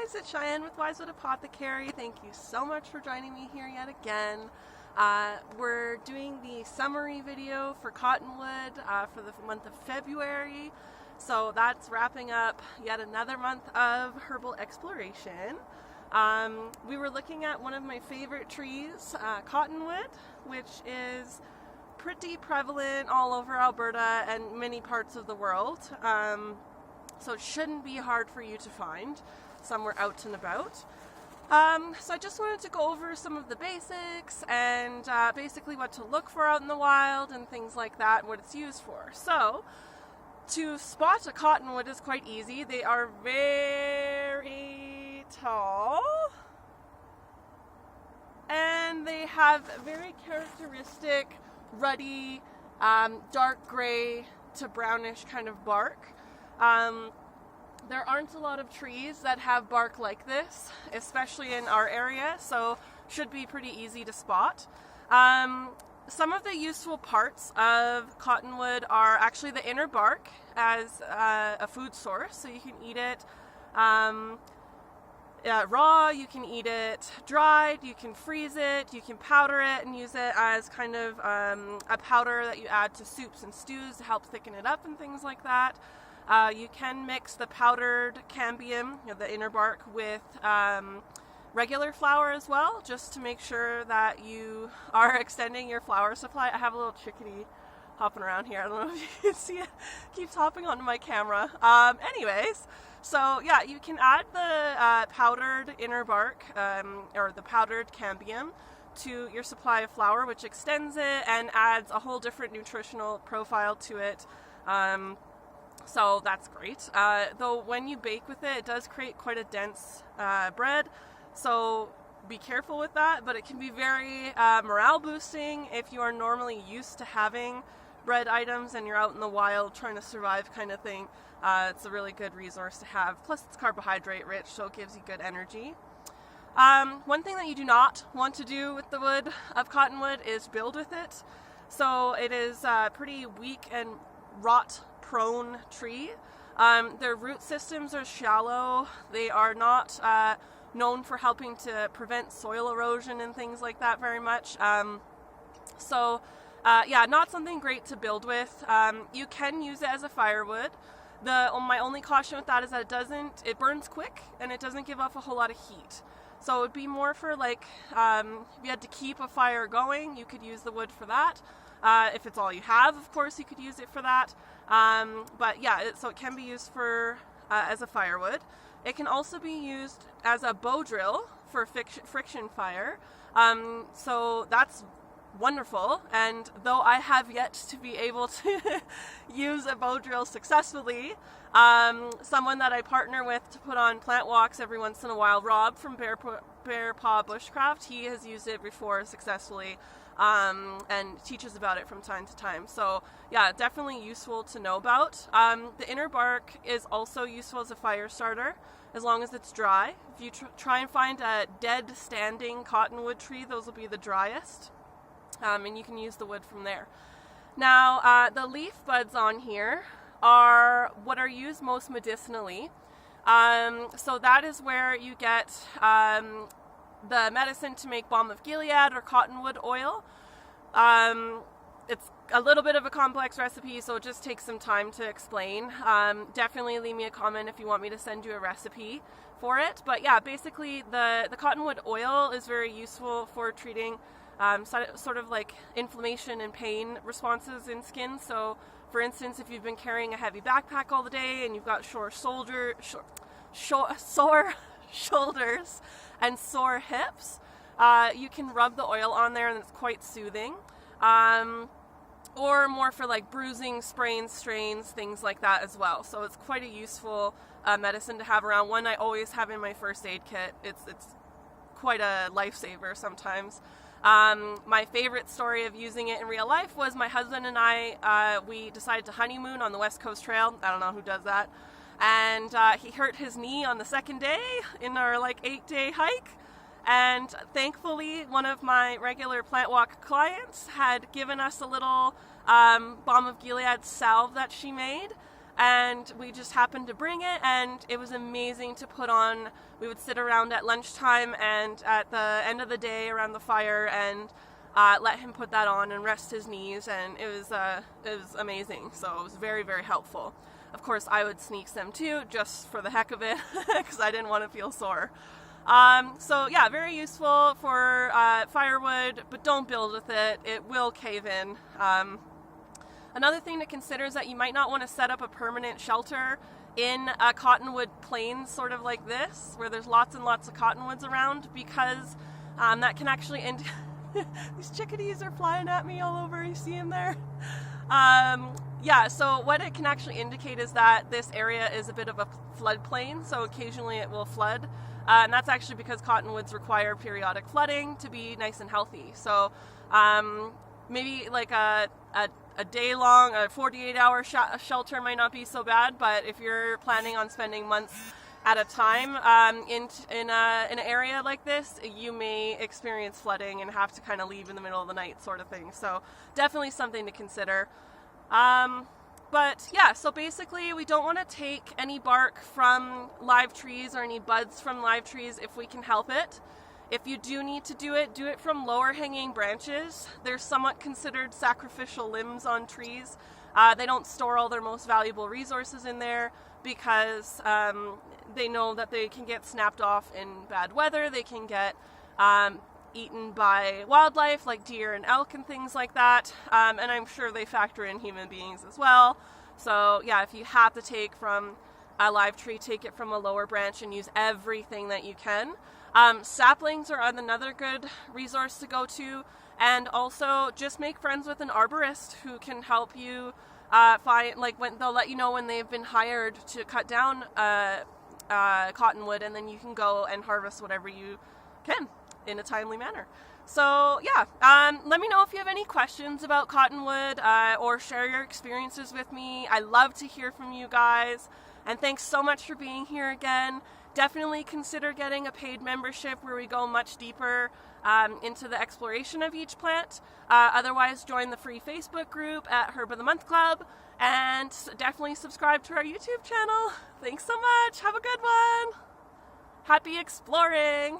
guys, it's Cheyenne with Wisewood Apothecary. Thank you so much for joining me here yet again. We're doing the summary video for Cottonwood for the month of February. So that's wrapping up yet another month of herbal exploration. We were looking at one of my favorite trees, Cottonwood, which is pretty prevalent all over Alberta and many parts of the world. So it shouldn't be hard for you to find somewhere out and about. So I just wanted to go over some of the basics and basically what to look for out in the wild and things like that, what it's used for. So to spot a cottonwood is quite easy. They are very tall and they have very characteristic ruddy, dark gray to brownish kind of bark. There aren't a lot of trees that have bark like this, especially in our area, so should be pretty easy to spot. Some of the useful parts of cottonwood are actually the inner bark as a food source, so you can eat it raw, you can eat it dried, you can freeze it, you can powder it and use it as kind of a powder that you add to soups and stews to help thicken it up and things like that. You can mix the powdered cambium, the inner bark, with regular flour as well, just to make sure that you are extending your flour supply. I have a little chickadee hopping around here. I don't know if you can see it. Keeps hopping onto my camera. Anyways, so yeah, you can add the powdered inner bark or the powdered cambium to your supply of flour, which extends it and adds a whole different nutritional profile to it. So that's great. Though when you bake with it, it does create quite a dense bread. So be careful with that, but it can be very morale boosting if you are normally used to having bread items and you're out in the wild trying to survive kind of thing. It's a really good resource to have. Plus it's carbohydrate rich, so it gives you good energy. One thing that you do not want to do with the wood of cottonwood is build with it. So it is a pretty weak and rot prone tree. Their root systems are shallow. They are not known for helping to prevent soil erosion and things like that very much. Yeah, not something great to build with. You can use it as a firewood. My only caution with that is that it burns quick and it doesn't give off a whole lot of heat. So it would be more for like, if you had to keep a fire going, you could use the wood for that. If it's all you have, of course, you could use it for that. But yeah, so it can be used for as a firewood. It can also be used as a bow drill for friction fire. So that's wonderful. And though I have yet to be able to use a bow drill successfully, someone that I partner with to put on plant walks every once in a while, Rob from Bear Paw Bushcraft, he has used it before successfully. And teaches about it from time to time. So yeah, definitely useful to know about. The inner bark is also useful as a fire starter as long as it's dry. If you try and find a dead standing cottonwood tree, those will be the driest. And you can use the wood from there. Now, the leaf buds on here are what are used most medicinally. So that is where you get the medicine to make balm of Gilead or cottonwood oil. It's a little bit of a complex recipe, so it just takes some time to explain. Definitely leave me a comment if you want me to send you a recipe for it. But yeah, basically the cottonwood oil is very useful for treating sort of like inflammation and pain responses in skin. So for instance, if you've been carrying a heavy backpack all the day and you've got sore shoulders and sore hips, you can rub the oil on there and it's quite soothing. Or more for like bruising, sprains, strains, things like that as well. So it's quite a useful medicine to have around. One I always have in my first aid kit. It's quite a lifesaver sometimes. My favorite story of using it in real life was my husband and I, we decided to honeymoon on the West Coast Trail. I don't know who does that. And he hurt his knee on the second day in our like 8-day hike. And thankfully, one of my regular plant walk clients had given us a little balm of Gilead salve that she made. and we just happened to bring it, and it was amazing to put on. We would sit around at lunchtime and at the end of the day around the fire and let him put that on and rest his knees, and it was amazing. So it was very, very helpful. Of course, I would sneak some too, just for the heck of it, because I didn't want to feel sore. So yeah, very useful for firewood, but don't build with it. It will cave in. Another thing to consider is that you might not want to set up a permanent shelter in a cottonwood plains sort of like this, where there's lots and lots of cottonwoods around, because that can actually these chickadees are flying at me all over. You see them there? Yeah, so what it can actually indicate is that this area is a bit of a floodplain, so occasionally it will flood. And that's actually because cottonwoods require periodic flooding to be nice and healthy. So maybe like a day-long, a 48-hour shelter might not be so bad, but if you're planning on spending months at a time in an area like this, you may experience flooding and have to kind of leave in the middle of the night sort of thing. So definitely something to consider. But yeah, so basically we don't want to take any bark from live trees or any buds from live trees if we can help it. If you do need to do it from lower hanging branches. They're somewhat considered sacrificial limbs on trees. They don't store all their most valuable resources in there because they know that they can get snapped off in bad weather. They can get eaten by wildlife like deer and elk and things like that. And I'm sure they factor in human beings as well. So yeah, if you have to take from a live tree, take it from a lower branch and use everything that you can. Saplings are another good resource to go to, and also just make friends with an arborist who can help you find, like, when they'll let you know when they've been hired to cut down cottonwood, and then you can go and harvest whatever you can in a timely manner. So yeah, let me know if you have any questions about cottonwood or share your experiences with me. I love to hear from you guys, and thanks so much for being here again. Definitely consider getting a paid membership where we go much deeper into the exploration of each plant. Otherwise, join the free Facebook group at Herb of the Month Club, and definitely subscribe to our YouTube channel. Thanks so much. Have a good one. Happy exploring.